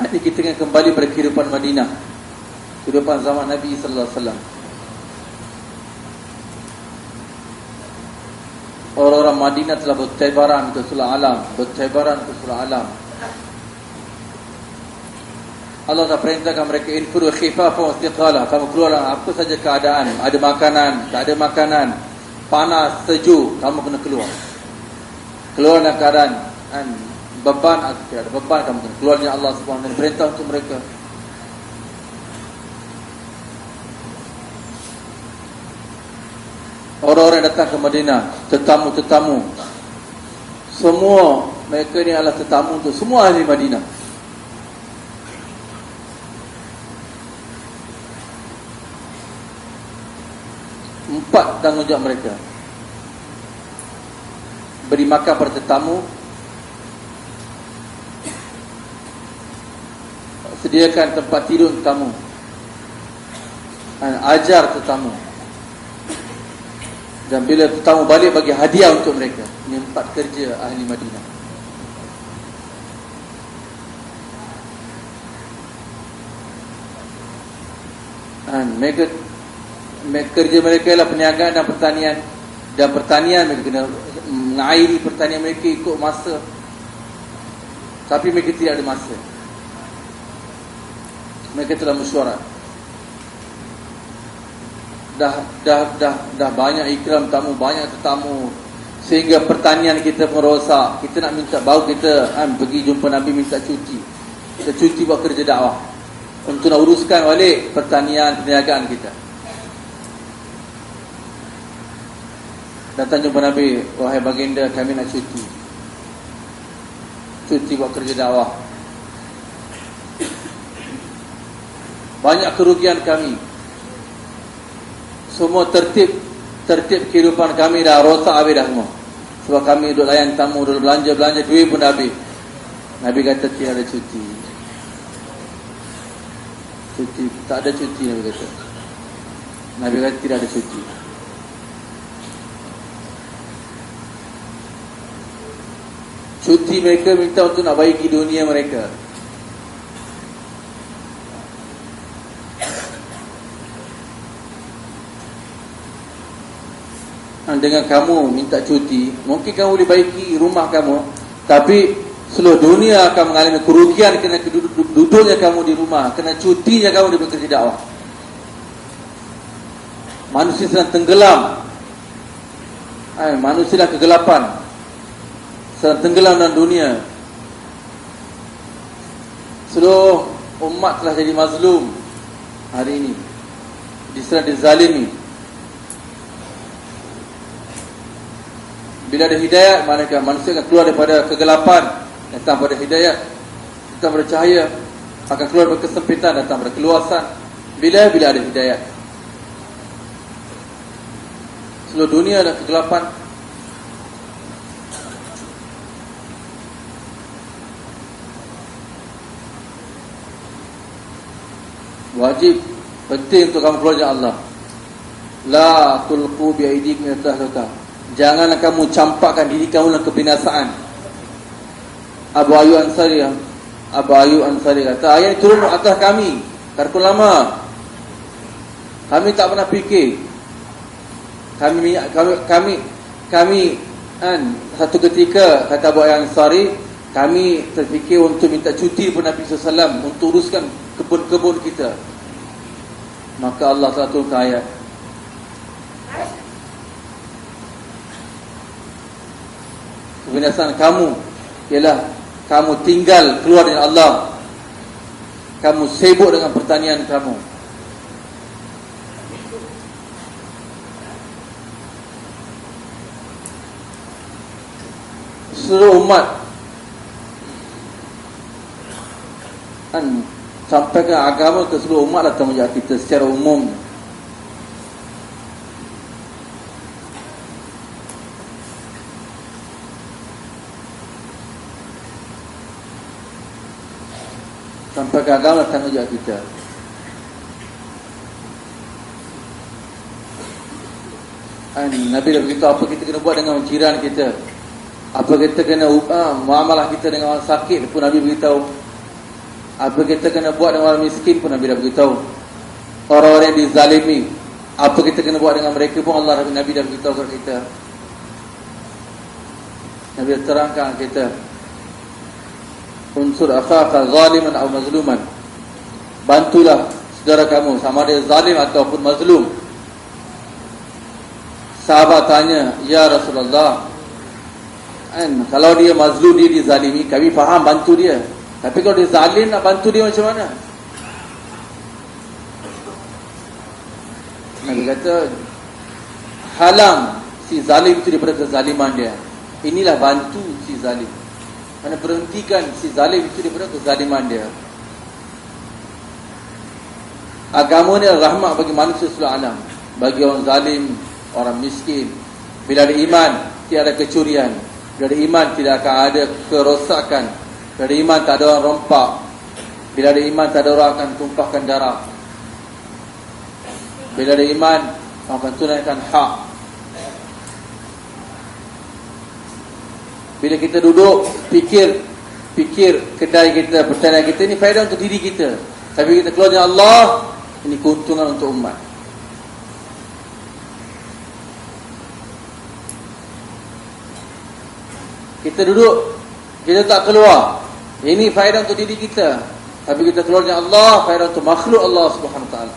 Ini kita akan kembali pada kehidupan Madinah, kehidupan zaman Nabi sallallahu alaihi wasallam. Orang-orang Madinah telah bertebaran ke seluruh alam, Allah telah perintahkan mereka, infiru khifafan wa thiqala, kamu keluarlah apa saja keadaan, ada makanan, tak ada makanan, panas, sejuk, kamu kena keluar. Keluar dalam keadaan beban, ada beban, kamu kena keluarnya Allah SWT perintah untuk mereka. Orang-orang yang datang ke Madinah, tetamu-tetamu, semua mereka ni adalah tetamu untuk semua ahli Madinah. Empat tanggungjawab mereka: beri makan pada tetamu, sediakan tempat tidur tetamu, ajar tetamu, dan bila tetamu balik bagi hadiah untuk mereka. Ini 4 kerja ahli Madinah. Kerja mereka ialah perniagaan dan pertanian. Dan pertanian mereka kena mengairi pertanian mereka ikut masa. Tapi mereka tidak ada masa. Mereka telah mesyuarat. Dah banyak ikram tamu, banyak tetamu, sehingga pertanian kita pun rosak. Kita nak minta, baru kita pergi jumpa Nabi minta cuti. Kita cuti buat kerja dakwah untuk nak uruskan balik pertanian, perniagaan kita. Datang jumpa Nabi, wahai baginda, kami nak cuti buat kerja dakwah. Banyak kerugian kami. Semua tertib kehidupan kami dah rosak habis dah semua. Sebab kami duduk layan tamu, duduk belanja, duit pun dah habis. Nabi kata tidak ada cuti. Tak ada cuti, Nabi kata. Nabi kata tidak ada cuti. Cuti mereka minta untuk nak baiki dunia mereka. Dengan kamu minta cuti, mungkin kamu boleh baiki rumah kamu, tapi seluruh dunia akan mengalami kerugian kerana duduknya kamu di rumah, kerana cutinya kamu di bekerja dakwah. Manusia sedang tenggelam. Manusia dah kegelapan, sedang tenggelam dalam dunia. Seluruh umat telah jadi mazlum hari ini, diserang, dizalimi. Bila ada hidayat, manakah manusia akan keluar daripada kegelapan, datang pada hidayat, datang pada cahaya, akan keluar daripada kesempitan, datang pada keluasan. Bila ada hidayat. Seluruh dunia ada kegelapan. Wajib, penting untuk kamu keluar jalan Allah. La tulqu bi aydikum ila tahlukah. Janganlah kamu campakkan diri kamu dalam kebinasaan. Abu Ayyub Ansari kata, ayat turun atas kami, karku lama. Kami tak pernah fikir. Kami satu ketika, kata Abu Ayyub Ansari, kami terfikir untuk minta cuti kepada Nabi SAW untuk uruskan kebun-kebun kita. Maka Allah telah turunkan ayat, kebinasaan kamu ialah kamu tinggal keluar dari Allah, kamu sibuk dengan pertanian kamu. Seluruh umat sampaikan agama ke seluruh umat lah tanggungjawab kita secara umum. Sampai ke agama tanggungjawab kita. Nabi dah beritahu apa kita kena buat dengan jiran kita, apa kita kena muamalah kita dengan orang sakit pun Nabi beritahu, apa kita kena buat dengan orang miskin pun Nabi dah beritahu. Orang-orang yang dizalimi, apa kita kena buat dengan mereka pun Nabi dah beritahu kepada kita. Nabi dah terangkan kita, unsur akhaka zaliman atau mazluman. Bantulah saudara kamu sama ada zalim ataupun mazlum. Sahabat tanya, ya Rasulullah, kalau dia mazlum, dia dizalimi, kami faham bantu dia. Tapi kalau dia zalim, nak bantu dia macam mana? Nabi kata, halang si zalim itu daripada kezaliman dia. Inilah bantu si zalim. Mana berhentikan si zalim itu daripada kezaliman dia. Agama ni adalah rahmat bagi manusia seluruh alam, bagi orang zalim, orang miskin. Bila ada iman, tiada kecurian. Bila ada iman, tidak akan ada kerosakan. Bila ada iman, tak ada orang rompak. Bila ada iman, tak ada orang akan tumpahkan darah. Bila ada iman, orang akan tunaikan hak. Bila kita duduk fikir kedai kita, pertanian kita, ini faedah untuk diri kita. Tapi kita keluar dengan Allah, ini keuntungan untuk umat. Kita duduk, kita tak keluar, ini faedah untuk diri kita. Tapi kita keluar dengan Allah, faedah untuk makhluk Allah Subhanahu Wa Taala.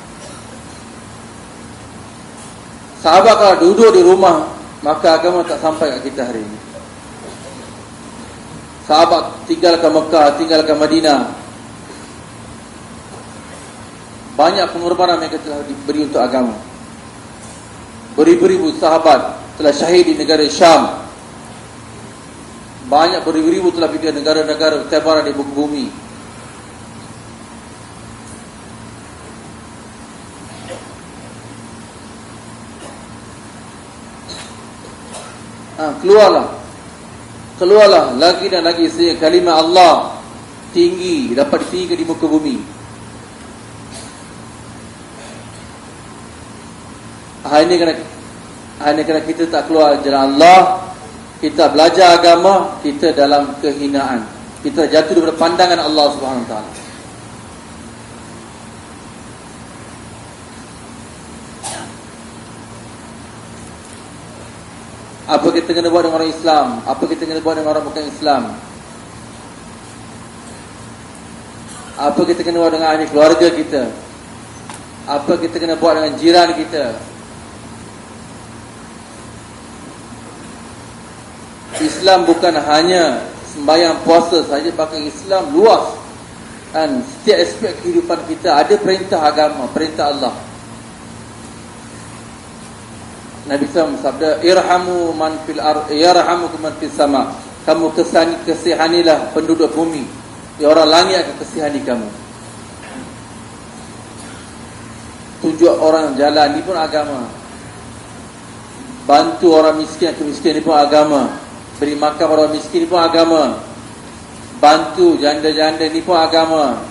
Sahabat kalau duduk di rumah, maka agama tak sampai kat kita hari ini. Sahabat tinggalkan Mekah, tinggalkan Madinah. Banyak pengorbanan mereka telah diberi untuk agama. Beribu-ribu sahabat telah syahid di negara Syam. Banyak beribu-ribu telah pergi ke negara-negara terbarat di muka bumi. Keluarlah lagi dan lagi sehingga kalimah Allah tinggi, dapat ditinggikan di muka bumi. Hanya kerana kita tak keluar jalan Allah, kita belajar agama, kita dalam kehinaan, kita jatuh daripada pandangan Allah Subhanahu Wa Taala. Apa kita kena buat dengan orang Islam? Apa kita kena buat dengan orang bukan Islam? Apa kita kena buat dengan ahli keluarga kita? Apa kita kena buat dengan jiran kita? Islam bukan hanya sembahyang puasa saja, bahkan Islam luas. Dan setiap aspek kehidupan kita ada perintah agama, perintah Allah. Nabi SAW sabda, irhamu man fil ardh yarhamukum man fis sama. Kamu kesihanilah penduduk bumi, ya orang langit akan kesihani kamu. Tunjuk orang jalan, ini pun agama. Bantu orang miskin, kemiskinan, ini pun agama. Beri makan orang miskin, ini pun agama. Bantu janda-janda, ini pun agama.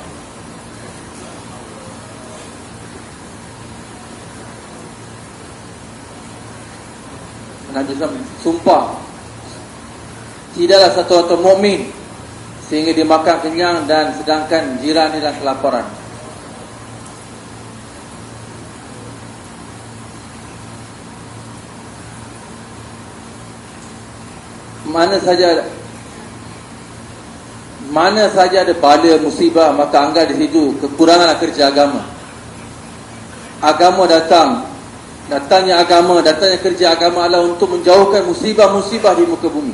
Nabi SAW sumpah, tidaklah satu orang mukmin sehingga dia makan kenyang dan sedangkan jiran dia dalam kelaparan. Mana saja ada bala musibah, maka anggap di situ kekurangan kerja agama. Agama datangnya agama, datangnya kerja agama adalah untuk menjauhkan musibah-musibah di muka bumi.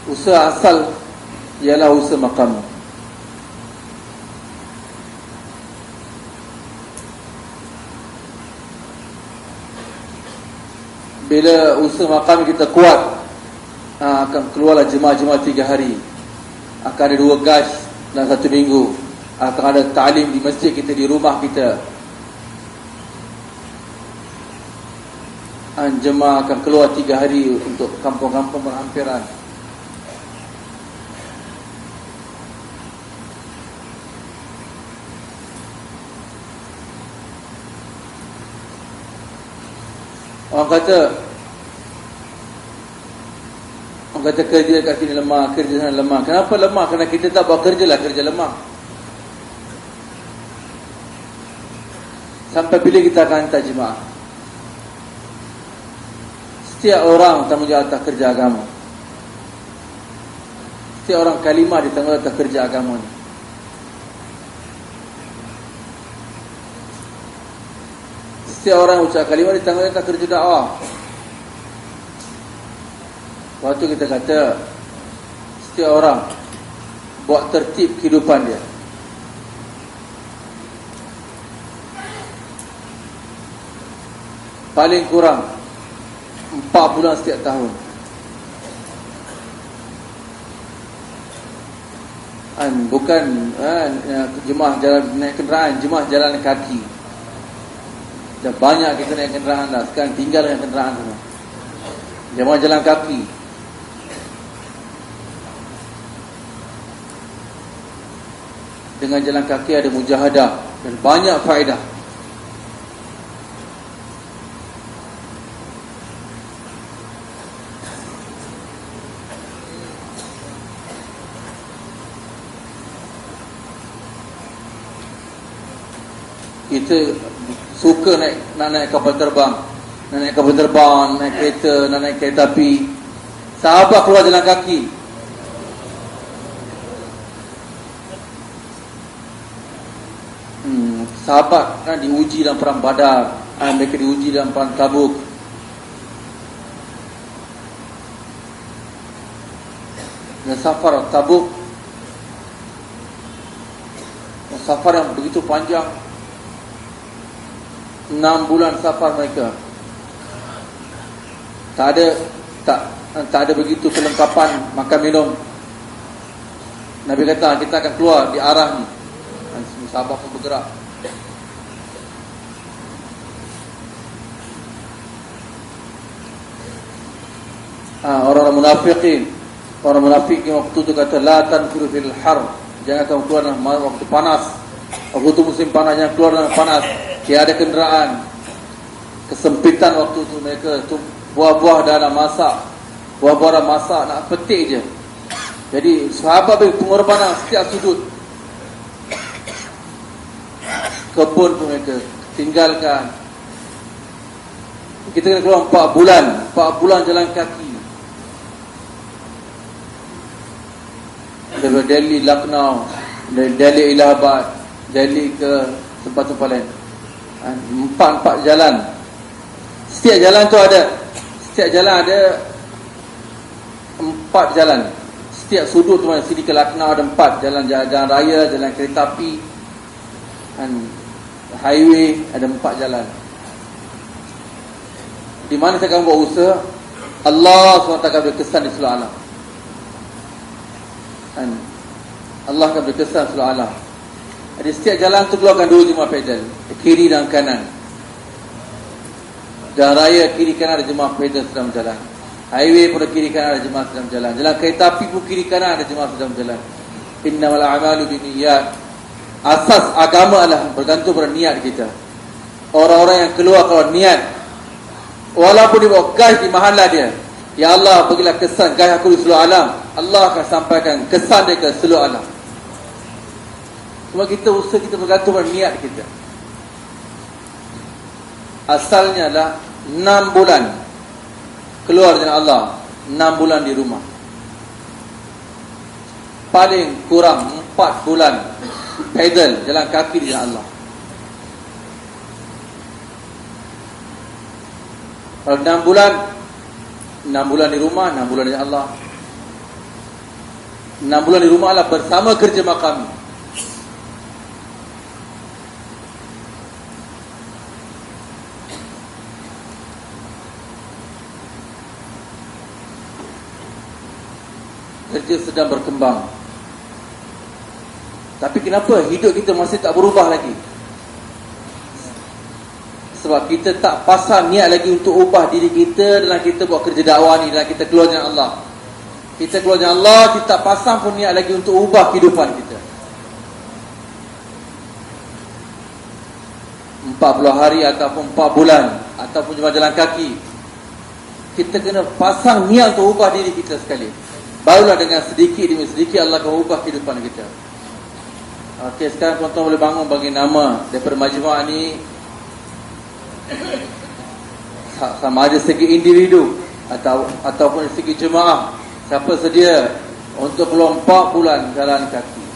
Usaha asal ialah usaha maqam. Bila usaha maqam kita kuat, akan keluarlah jemaah-jemaah 3 hari. Akan ada 2 gas dalam 1 minggu. Akan ada ta'lim di masjid kita, di rumah kita. Jemaah akan keluar 3 hari untuk kampung-kampung berhampiran. Orang kata kerja kat sini lemah, kerja sana lemah. Kenapa lemah? Kerana kita tak buat kerja lah, kerja lemah. Sampai bila kita akan hantar jemaah? Setiap orang tanggungjawab atas kerja agama. Setiap orang kalimah ditanggungjawab atas kerja agama ni. Setiap orang ucap kalimah ditanggungjawab atas kerja dakwah. Waktu kita kata setiap orang buat tertib kehidupan dia. Paling kurang 4 bulan setiap tahun. Bukan jemaah jalan naik kenderaan, jemaah jalan kaki. Dah banyak kita naik kenderaan dah. Sekarang tinggal dengan kenderaan semua. Jemaah jalan kaki. Dengan jalan kaki ada mujahadah dan banyak faedah. Kita suka nak naik kapal terbang, naik kereta, naik kereta api. Sahabat keluar jalan kaki. Sahabat kan diuji dalam perang Badar, mereka diuji dalam perang Tabuk. Dan safar Tabuk, safar yang begitu panjang, 6 bulan safar mereka. Tak ada begitu kelengkapan makan minum. Nabi kata kita akan keluar di arah ni. Sahabat pun bergerak. Orang munafik waktu tu kata la tanfiru fil har, jangan kamu keluar dalam waktu panas. Waktu tu musim panas, jangan keluar dalam panas. Tiada kenderaan. Kesempitan waktu tu mereka tu buah-buah dah nak masak. Buah-buah dah masak, nak petik je. Jadi sahabat pengorbanan setiap sudut. Kebun pun mereka tinggalkan. Kita kena keluar 4 bulan jalan kaki. Dari Delhi, Lucknow, dari Delhi, Allahabad, Delhi ke tempat-tempat lain. 4 jalan. Setiap jalan ada 4 jalan. Setiap sudut tu, sini ke Lucknow ada 4 jalan, jalan raya, jalan kereta api, highway ada 4 jalan. Di mana saya akan buat usaha, Allah SWT akan berkesan di seluruh alam. Allah akan berkesan seluruh alam. Jadi setiap jalan tu keluarkan 2 jemaah pedal, kiri dan kanan. Jalan raya kiri kanan ada jemaah pedal sedang jalan. Highway pun kiri kanan ada jemaah sedang berjalan. Jalan kereta api pun kiri kanan ada jemaah sedang berjalan. Innamal a'malu binniyat. Asas agama adalah bergantung pada niat kita. Orang-orang yang keluar kalau niat, walaupun dia bawa gas di mahallah dia, ya Allah bagilah kesan gas aku di seluruh alam, Allah akan sampaikan kesan dia ke seluruh alam. Cuma kita usaha kita bergantung pada niat kita. Asalnya adalah 6 bulan keluar dengan Allah, 6 bulan di rumah. Paling kurang 4 bulan pedal, jalan kaki di jalan Allah. Kalau 6 bulan, 6 bulan di rumah, 6 bulan di Allah. 6 bulan di rumah lah bersama kerja makam. Kerja sedang berkembang. Tapi kenapa hidup kita masih tak berubah lagi? Sebab kita tak pasang niat lagi untuk ubah diri kita dalam kita buat kerja dakwah ni, dalam kita keluar dengan Allah. Kita keluar dengan Allah, kita tak pasang pun niat lagi untuk ubah kehidupan kita. 40 hari ataupun 4 bulan ataupun cuma jalan kaki, kita kena pasang niat untuk ubah diri kita sekali. Barulah dengan sedikit demi sedikit Allah akan ubah kehidupan kita. Okey, sekarang tuan-tuan boleh bangun bagi nama daripada majmua ni, sama ada segi individu ataupun segi jemaah. Siapa sedia untuk keluar 4 bulan jalan kaki?